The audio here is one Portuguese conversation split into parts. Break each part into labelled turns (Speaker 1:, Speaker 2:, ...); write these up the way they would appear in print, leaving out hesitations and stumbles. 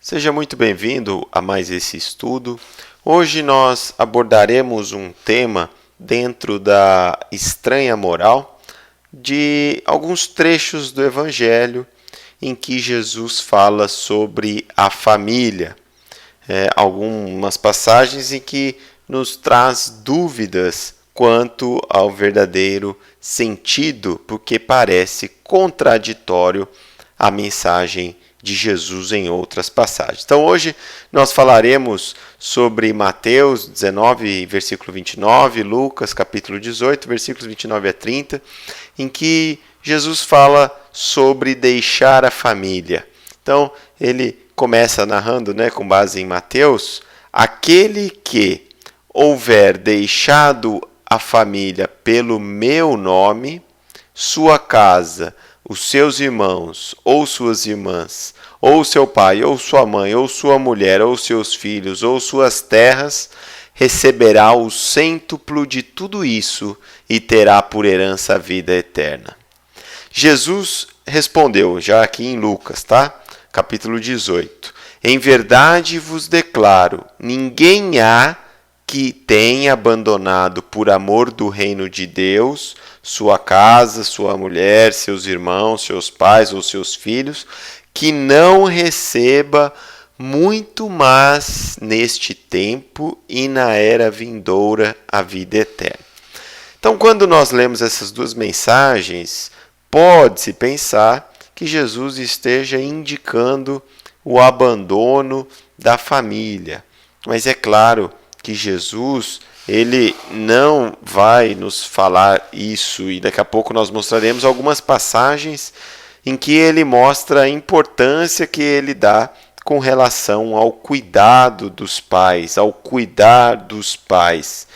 Speaker 1: Seja muito bem-vindo a mais esse estudo. Hoje nós abordaremos um tema dentro da estranha moral de alguns trechos do Evangelho em que Jesus fala sobre a família. Algumas passagens em que nos traz dúvidas quanto ao verdadeiro sentido, porque parece contraditório a mensagem de Jesus em outras passagens. Então hoje nós falaremos sobre Mateus 19, versículo 29, Lucas capítulo 18, versículos 29 a 30, em que Jesus fala sobre deixar a família. Então ele começa narrando, com base em Mateus: aquele que houver deixado a família pelo meu nome, sua casa, os seus irmãos, ou suas irmãs, ou seu pai, ou sua mãe, ou sua mulher, ou seus filhos, ou suas terras, receberá o cêntuplo de tudo isso e terá por herança a vida eterna. Jesus respondeu, já aqui em Lucas, capítulo 18: em verdade vos declaro, ninguém há que tenha abandonado por amor do reino de Deus sua casa, sua mulher, seus irmãos, seus pais ou seus filhos, que não receba muito mais neste tempo e na era vindoura a vida eterna. Então, quando nós lemos essas duas mensagens, pode-se pensar que Jesus esteja indicando o abandono da família. Mas é claro que Jesus, ele não vai nos falar isso, e daqui a pouco nós mostraremos algumas passagens em que ele mostra a importância que ele dá com relação ao cuidado dos pais, ao cuidar dos pais.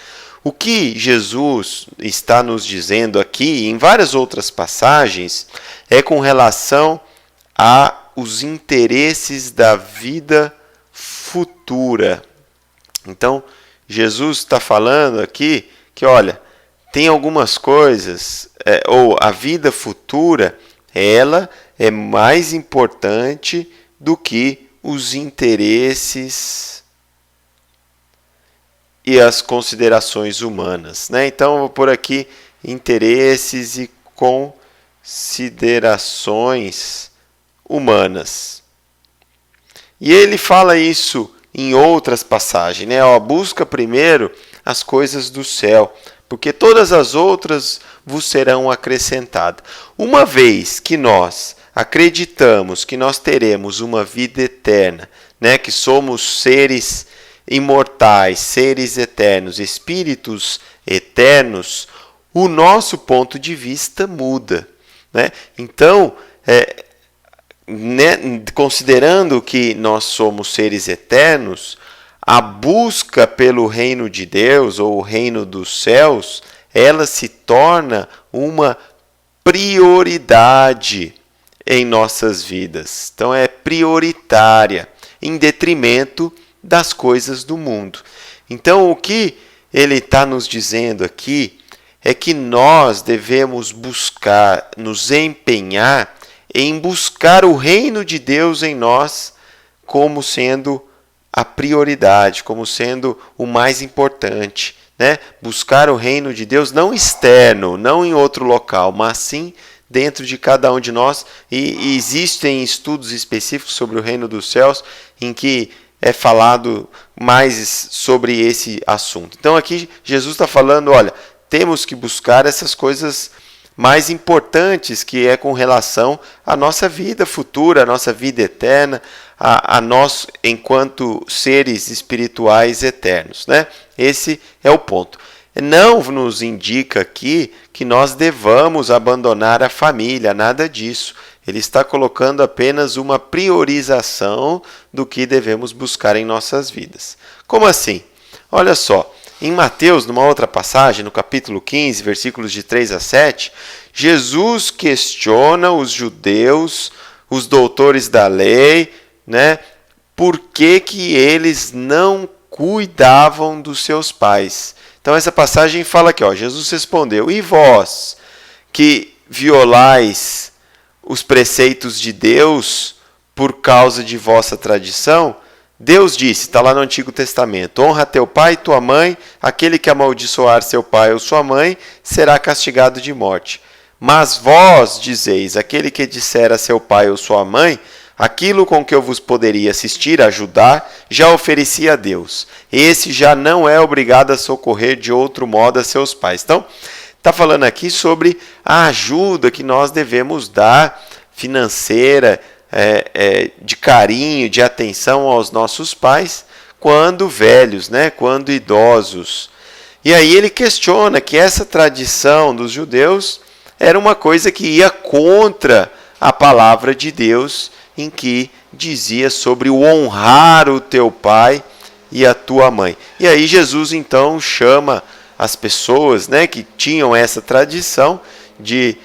Speaker 1: O que Jesus está nos dizendo aqui, em várias outras passagens, é com relação aos interesses da vida futura. Então, Jesus está falando aqui que, tem algumas coisas, ou a vida futura, ela é mais importante do que os interesses e as considerações humanas. Então, eu vou pôr aqui interesses e considerações humanas. E ele fala isso em outras passagens, busca primeiro as coisas do céu, porque todas as outras vos serão acrescentadas. Uma vez que nós acreditamos que nós teremos uma vida eterna, que somos seres imortais, seres eternos, espíritos eternos, o nosso ponto de vista muda. Então, considerando que nós somos seres eternos, a busca pelo reino de Deus ou o reino dos céus, ela se torna uma prioridade em nossas vidas. Então é prioritária, em detrimento das coisas do mundo. Então o que ele está nos dizendo aqui é que nós devemos buscar, nos empenhar em buscar o reino de Deus em nós como sendo a prioridade, como sendo o mais importante. Buscar o reino de Deus não externo, não em outro local, mas sim dentro de cada um de nós. E existem estudos específicos sobre o reino dos céus em que é falado mais sobre esse assunto. Então aqui Jesus está falando, temos que buscar essas coisas mais importantes, que é com relação à nossa vida futura, à nossa vida eterna, a nós enquanto seres espirituais eternos. Esse é o ponto. Não nos indica aqui que nós devamos abandonar a família, nada disso. Ele está colocando apenas uma priorização do que devemos buscar em nossas vidas. Como assim? Olha só. Em Mateus, numa outra passagem, no capítulo 15, versículos de 3 a 7, Jesus questiona os judeus, os doutores da lei, por que eles não cuidavam dos seus pais. Então essa passagem fala aqui, Jesus respondeu: e vós, que violais os preceitos de Deus, por causa de vossa tradição, Deus disse, está lá no Antigo Testamento, honra teu pai e tua mãe, aquele que amaldiçoar seu pai ou sua mãe será castigado de morte. Mas vós dizeis, aquele que disser a seu pai ou sua mãe, aquilo com que eu vos poderia assistir, ajudar, já ofereci a Deus. Esse já não é obrigado a socorrer de outro modo a seus pais. Então, está falando aqui sobre a ajuda que nós devemos dar, financeira, de carinho, de atenção aos nossos pais, quando velhos, né? Quando idosos. E aí ele questiona que essa tradição dos judeus era uma coisa que ia contra a palavra de Deus, em que dizia sobre o honrar o teu pai e a tua mãe. E aí Jesus então chama as pessoas, né, que tinham essa tradição de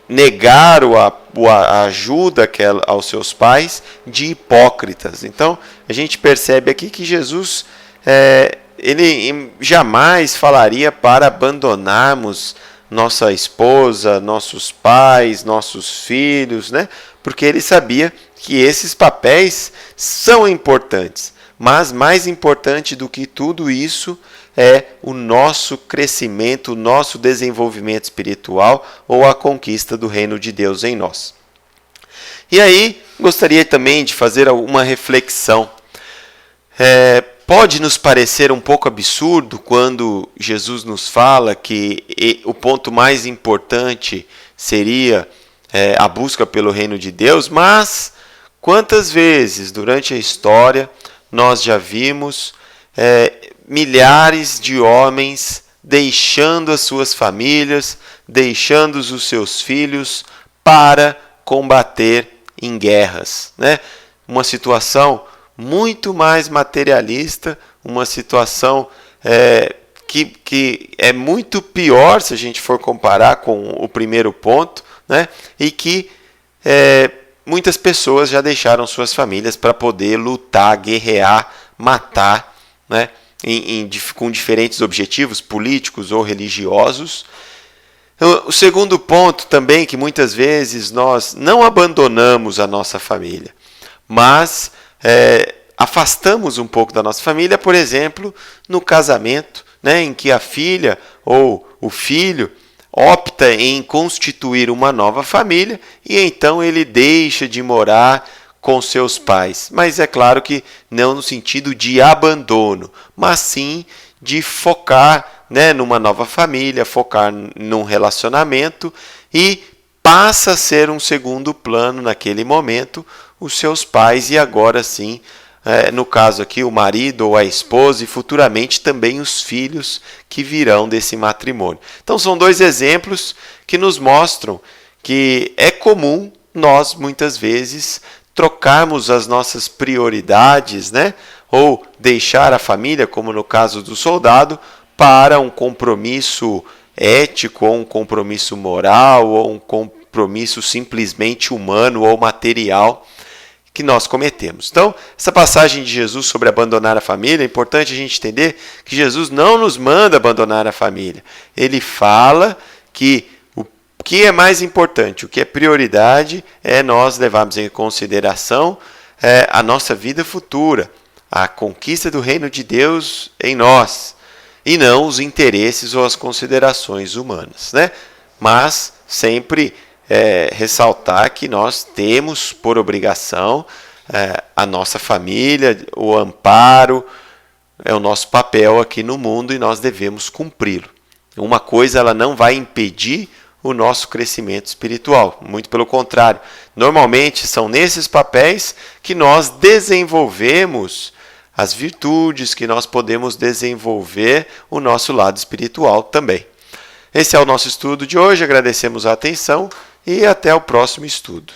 Speaker 1: negar a ajuda aos seus pais de hipócritas. Então, a gente percebe aqui que Jesus ele jamais falaria para abandonarmos nossa esposa, nossos pais, nossos filhos, né? Porque ele sabia que esses papéis são importantes. Mas mais importante do que tudo isso é o nosso crescimento, o nosso desenvolvimento espiritual ou a conquista do reino de Deus em nós. E aí, gostaria também de fazer uma reflexão. Pode nos parecer um pouco absurdo quando Jesus nos fala que o ponto mais importante seria a busca pelo reino de Deus, mas quantas vezes durante a história nós já vimos milhares de homens deixando as suas famílias, deixando os seus filhos para combater em guerras, né? Uma situação muito mais materialista, uma situação que é muito pior se a gente for comparar com o primeiro ponto, né? E que muitas pessoas já deixaram suas famílias para poder lutar, guerrear, matar, né? Com diferentes objetivos políticos ou religiosos. O segundo ponto também, que muitas vezes nós não abandonamos a nossa família, mas afastamos um pouco da nossa família, por exemplo, no casamento, né, em que a filha ou o filho opta em constituir uma nova família e então ele deixa de morar com seus pais. Mas é claro que não no sentido de abandono, mas sim de focar, né, numa nova família, focar num relacionamento e passa a ser um segundo plano naquele momento os seus pais e agora sim, no caso aqui, o marido ou a esposa e futuramente também os filhos que virão desse matrimônio. Então são dois exemplos que nos mostram que é comum nós muitas vezes trocarmos as nossas prioridades, né? Ou deixar a família, como no caso do soldado, para um compromisso ético, ou um compromisso moral, ou um compromisso simplesmente humano ou material que nós cometemos. Então, essa passagem de Jesus sobre abandonar a família, é importante a gente entender que Jesus não nos manda abandonar a família. Ele fala que o que é mais importante, o que é prioridade, é nós levarmos em consideração a nossa vida futura, a conquista do reino de Deus em nós, e não os interesses ou as considerações humanas, né? Mas sempre ressaltar que nós temos por obrigação a nossa família, o amparo, é o nosso papel aqui no mundo e nós devemos cumpri-lo. Uma coisa ela não vai impedir o nosso crescimento espiritual, muito pelo contrário. Normalmente são nesses papéis que nós desenvolvemos as virtudes, que nós podemos desenvolver o nosso lado espiritual também. Esse é o nosso estudo de hoje, agradecemos a atenção e até o próximo estudo.